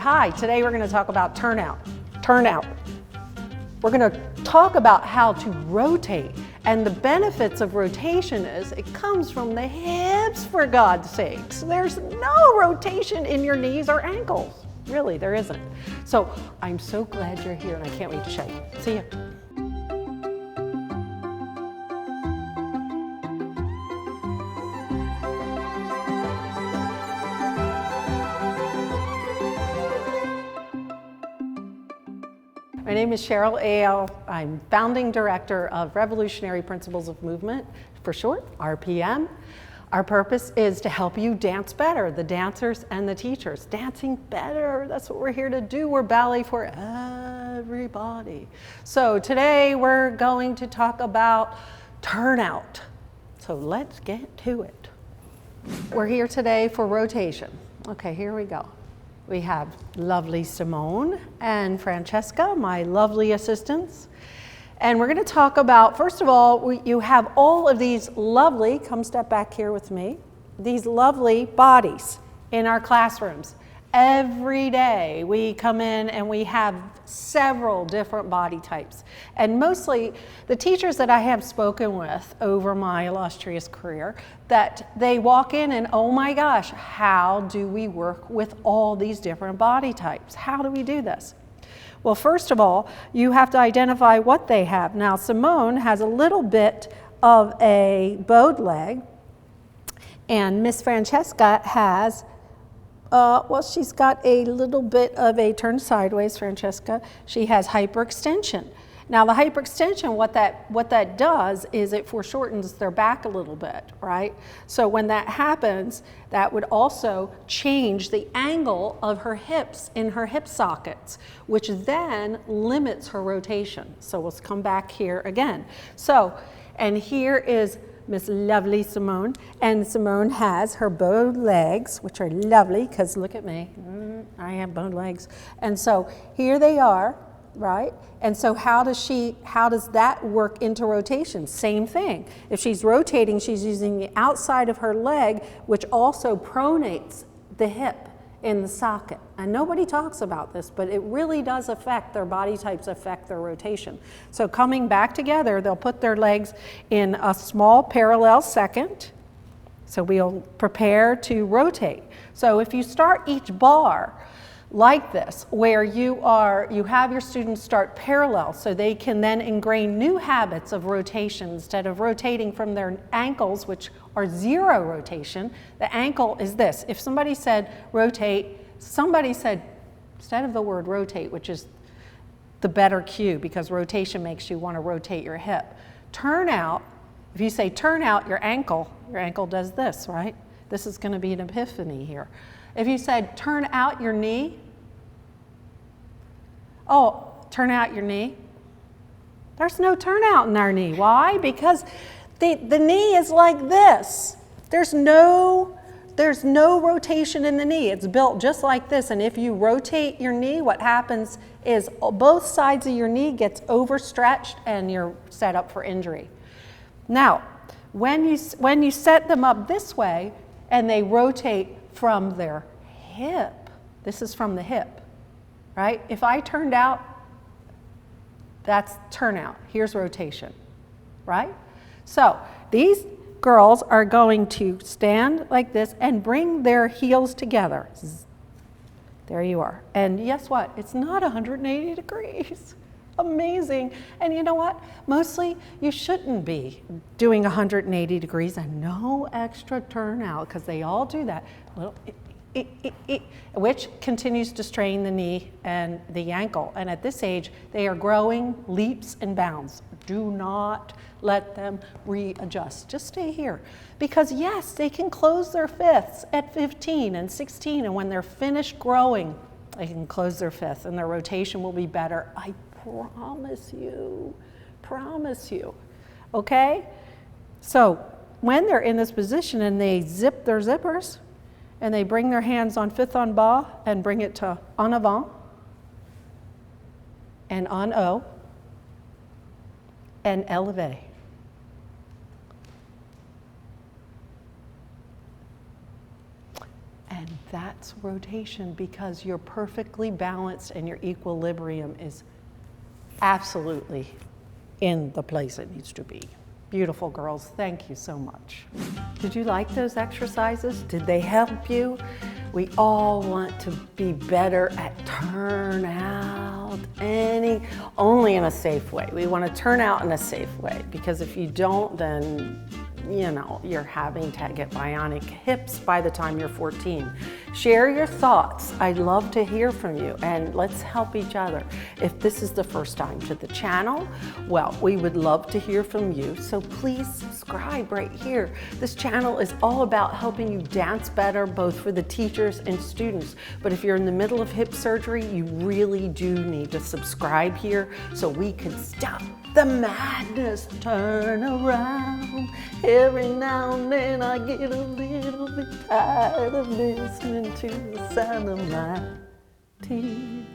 Hi, today we're going to talk about turnout. Turnout. We're going to talk about how to rotate, and the benefits of rotation is it comes from the hips, for God's sakes. There's no rotation in your knees or ankles. Really, there isn't. So I'm so glad you're here and I can't wait to show you. See you. My name is Cheryl Ale. I'm founding director of Revolutionary Principles of Movement, for short, RPM. Our purpose is to help you dance better, the dancers and the teachers. Dancing better, that's what we're here to do. We're ballet for everybody. So today we're going to talk about turnout. So let's get to it. We're here today for rotation. Okay, here we go. We have lovely Simone and Francesca, my lovely assistants. And we're going to talk about, first of all, you have all of these lovely, come step back here with me, these lovely bodies in our classrooms. Every day we come in and we have several different body types. And mostly the teachers that I have spoken with over my illustrious career, that they walk in and, oh my gosh, how do we work with all these different body types? How do we do this? Well, first of all, you have to identify what they have. Now, Simone has a little bit of a bowed leg, and Miss Francesca has well, she's got a little bit of a turn sideways, Francesca. She has hyperextension. Now, the hyperextension, what that does is it foreshortens their back a little bit, right? So when that happens, that would also change the angle of her hips in her hip sockets, which then limits her rotation. So we'll come back here again. So, and here is Miss Lovely Simone, and Simone has her bowed legs, which are lovely, because look at me, I have bowed legs. And so here they are, right? And so how does that work into rotation? Same thing. If she's rotating, she's using the outside of her leg, which also pronates the hip in the socket. And nobody talks about this, but it really does affect their body types, affect their rotation. So coming back together, they'll put their legs in a small parallel second. So we'll prepare to rotate. So if you start each bar like this, where you have your students start parallel so they can then ingrain new habits of rotation instead of rotating from their ankles, which are zero rotation. The ankle is this. If somebody said rotate, somebody said, instead of the word rotate, which is the better cue because rotation makes you want to rotate your hip. Turn out, if you say turn out your ankle does this, right? This is going to be an epiphany here. If you said turn out your knee, oh, turn out your knee. There's no turnout in our knee. Why? Because the knee is like this. There's no rotation in the knee. It's built just like this. And if you rotate your knee, what happens is both sides of your knee gets overstretched and you're set up for injury. Now, when you set them up this way and they rotate from their hip, this is from the hip, right? If I turned out, that's turnout. Here's rotation, right? So these girls are going to stand like this and bring their heels together. There you are. And guess what? It's not 180 degrees. Amazing. And you know what? Mostly you shouldn't be doing 180 degrees and no extra turnout because they all do that. Which continues to strain the knee and the ankle. And at this age, they are growing leaps and bounds. Do not let them readjust. Just stay here. Because yes, they can close their fifths at 15 and 16, and when they're finished growing, they can close their fifth and their rotation will be better. I promise you. Promise you. Okay? So when they're in this position and they zip their zippers, and they bring their hands on fifth en bas and bring it to en avant and en haut and élevé. And That's rotation, because you're perfectly balanced and your equilibrium is absolutely in the place it needs to be. Beautiful girls, thank you so much. Did you like those exercises? Did they help you? We all want to be better at turnout, only in a safe way. We want to turn out in a safe way, because if you don't, then you're having to get bionic hips by the time you're 14. Share your thoughts. I'd love to hear from you, and let's help each other. If this is the first time to the channel, well, we would love to hear from you, so please subscribe right here. This channel is all about helping you dance better, both for the teachers and students. But if you're in the middle of hip surgery, you really do need to subscribe here so we can stop the madness. Turn around. Every now and then I get a little bit tired of listening to the sound of my tears.